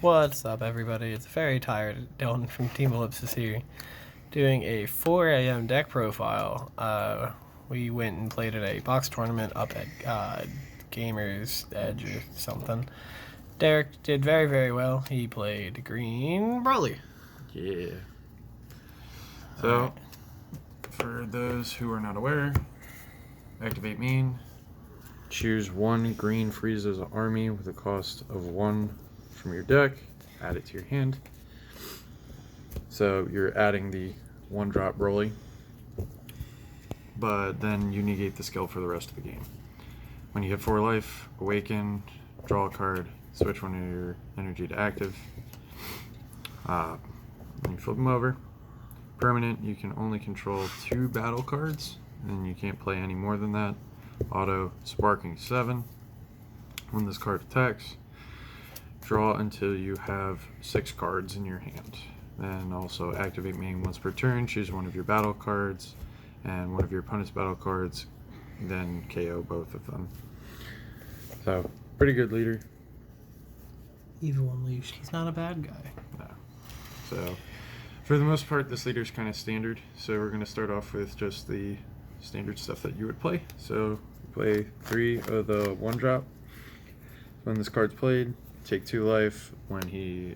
What's up, everybody? It's very tired. Dylan from Team Ellipsis here, doing a 4 a.m. deck profile. We went and played at a box tournament up at Gamer's Edge or something. Derek did very, very well. He played green Broly. Yeah. So, for those who are not aware, activate main. Choose one green Frieza's army with a cost of 1 from your deck. Add it to your hand. So you're adding the 1-drop Broly, but then you negate the skill for the rest of the game. When you hit 4 life, awaken, draw a card, switch one of your energy to active. When you flip them over, permanent, you can only control 2 battle cards, and you can't play any more than that. Auto, sparking 7. When this card attacks, draw until you have 6 cards in your hand. Then also activate main once per turn, choose one of your battle cards and one of your opponent's battle cards, then KO both of them. So, pretty good leader. Evil Unleashed. He's not a bad guy. No. So, for the most part, this leader is kind of standard. So we're going to start off with just the standard stuff that you would play. So, play 3 of the 1-drop. When this card's played, take 2 life. When he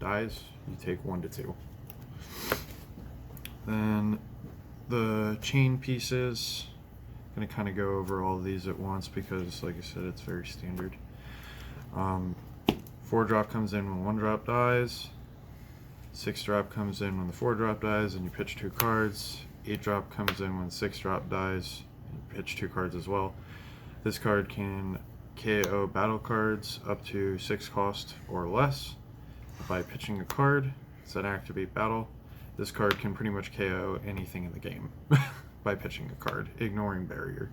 dies, you take 1 to 2. Then the chain pieces, I'm going to kind of go over all of these at once because, like I said, it's very standard. 4-drop comes in when 1-drop dies. 6-drop comes in when the 4-drop dies and you pitch 2 cards. 8-drop comes in when 6-drop dies and you pitch 2 cards as well. This card can KO battle cards up to 6 cost or less by pitching a card. Set activate battle. This card can pretty much KO anything in the game by pitching a card, ignoring barrier.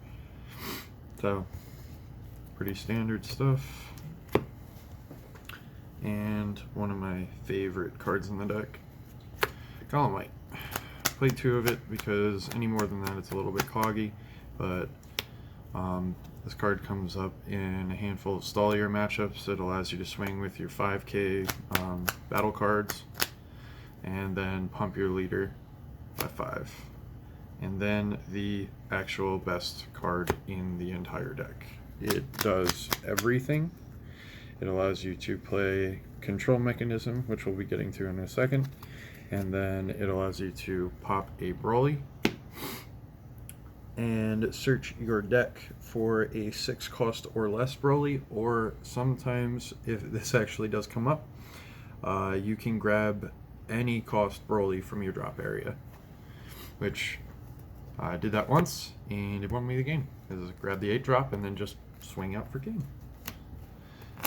So, pretty standard stuff. And one of my favorite cards in the deck, Golem Light. Played 2 of it because any more than that it's a little bit cloggy, but this card comes up in a handful of Stallier matchups. It allows you to swing with your 5k battle cards and then pump your leader by 5. And then the actual best card in the entire deck. It does everything. It allows you to play Control Mechanism, which we'll be getting to in a second. And then it allows you to pop a Broly and search your deck for a 6 cost or less Broly, or sometimes, if this actually does come up, you can grab any cost Broly from your drop area, which I did that once and it won me the game. Is grab the 8-drop and then just swing out for game.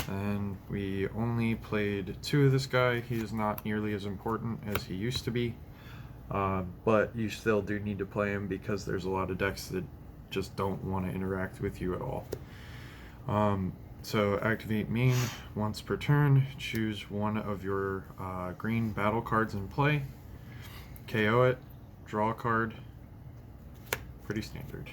And we only played 2 of this guy. He is not nearly as important as he used to be. But you still do need to play him because there's a lot of decks that just don't want to interact with you at all. So activate main once per turn. Choose one of your green battle cards in play. KO it. Draw a card. Pretty standard.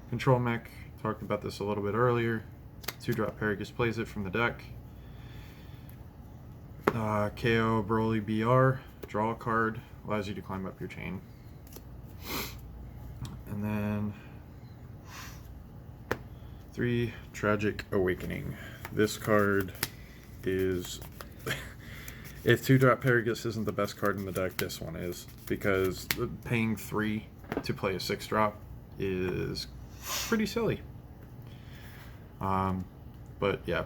Control Mech. Talked about this a little bit earlier. 2-drop Paragus plays it from the deck. KO Broly BR, draw a card, allows you to climb up your chain. And then 3 Tragic Awakening. This card is if 2-drop Paragus isn't the best card in the deck, this one is, because paying 3 to play a 6-drop is pretty silly. But yeah,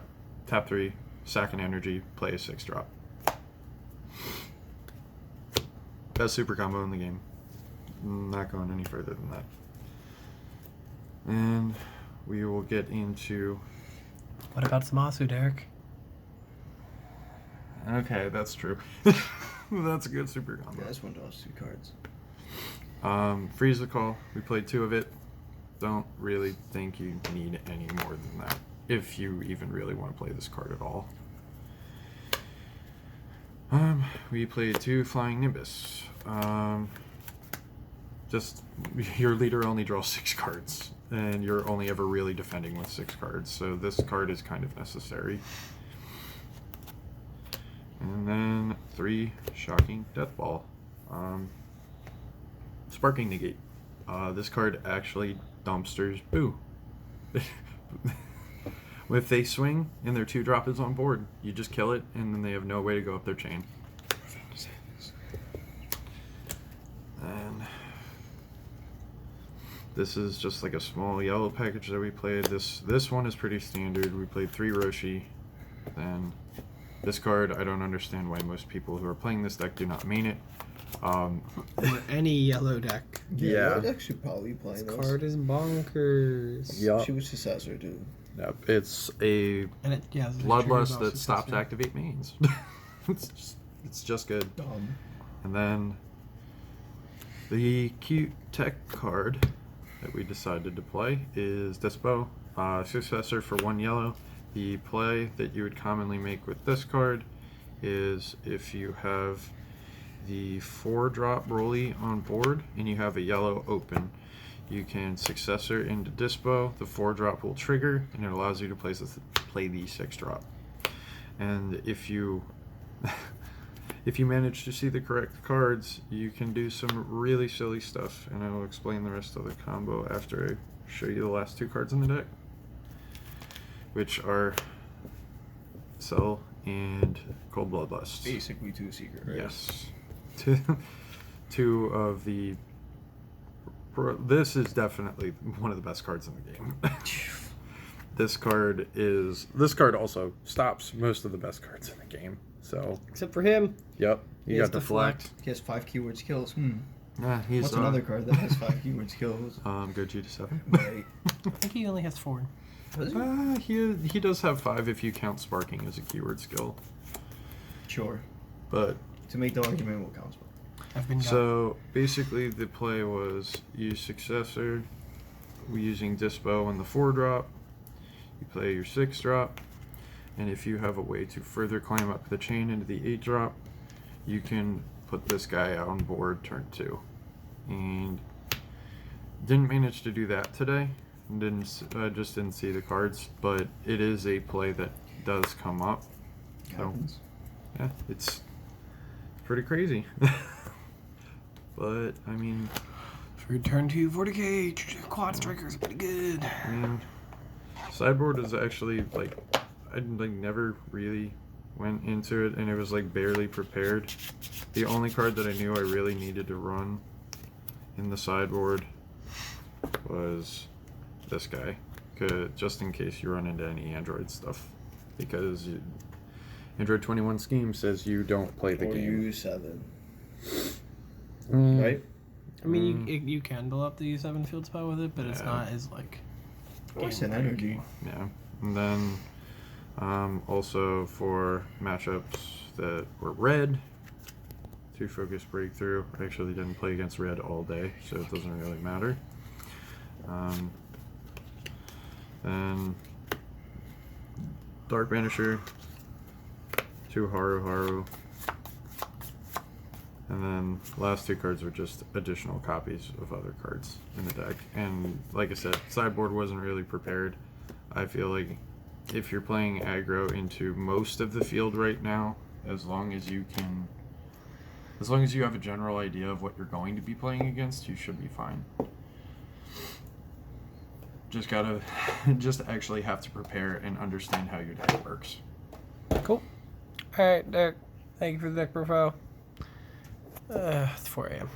tap 3, sack an energy, play a 6-drop. Best super combo in the game. Not going any further than that. And we will get into... What about Zamasu, Derek? Okay, that's true. That's a good super combo. Yeah, this one draws 2 cards. Freeze the Call. We played 2 of it. Don't really think you need any more than that, if you even really want to play this card at all. We played 2 Flying Nimbus. Just your leader only draws 6 cards. and you're only ever really defending with 6 cards, so this card is kind of necessary. And then 3 Shocking Death Ball. Sparking Negate. This card actually dumpsters Boo. If they swing and their 2-drop is on board, you just kill it, and then they have no way to go up their chain. And this is just like a small yellow package that we played. This one is pretty standard. We played 3 Roshi. Then this card, I don't understand why most people who are playing this deck do not main it. Or any yellow deck. Yeah. That should probably play This those. card is bonkers. Yeah. She was successor, dude. Yep. It's a And it, yeah, Bloodlust that stops activate mains. it's just good. Dumb. And then the cute tech card that we decided to play is Dispo, successor for 1 yellow. The play that you would commonly make with this card is if you have the 4-drop Broly on board and you have a yellow open, you can successor into Dispo. The 4-drop will trigger, and it allows you to play the 6-drop. And if you if you manage to see the correct cards, you can do some really silly stuff, and I will explain the rest of the combo after I show you the last 2 cards in the deck, which are Cell and Cold Bloodlust. Basically 2 secret, right? Yes. 2 of the... This is definitely one of the best cards in the game. This card also stops most of the best cards in the game. So, Except for him. yep, He you has got Deflect. He has 5 keyword skills. He's What's another card that has 5 keyword skills? Go G to 7. Right. I think he only has 4. Does he? He does have 5 if you count Sparking as a keyword skill. Sure. But To make the argument, what counts for? I've been so basically the play was use Successor using Dispo on the 4-drop. You play your 6-drop, and if you have a way to further climb up the chain into the 8-drop, you can put this guy on board turn 2. And didn't manage to do that today. Just didn't see the cards, but it is a play that does come up. So Happens. yeah, it's pretty crazy. But I mean, For turn 2, 40k, quad striker is pretty good. I mean, sideboard is actually like I never really went into it, and it was like barely prepared. The only card that I knew I really needed to run in the sideboard was this guy, just in case you run into any Android stuff, because Android 21 scheme says you don't play the Or game. U7. Mm. Right? I mean, you can build up the U7 field spell with it, but it's Yeah. not as like. Poison energy. Yeah, and then also for matchups that were red, 2 Focus Breakthrough. I actually didn't play against red all day, so it doesn't really matter. Then Dark Banisher, 2 Haru, and then last 2 cards were just additional copies of other cards in the deck. And like I said, sideboard wasn't really prepared. I feel like if you're playing aggro into most of the field right now, as long as you have a general idea of what you're going to be playing against, you should be fine. Just actually have to prepare and understand how your deck works. Cool. Alright, Derek. Thank you for the deck profile. It's 4 a.m.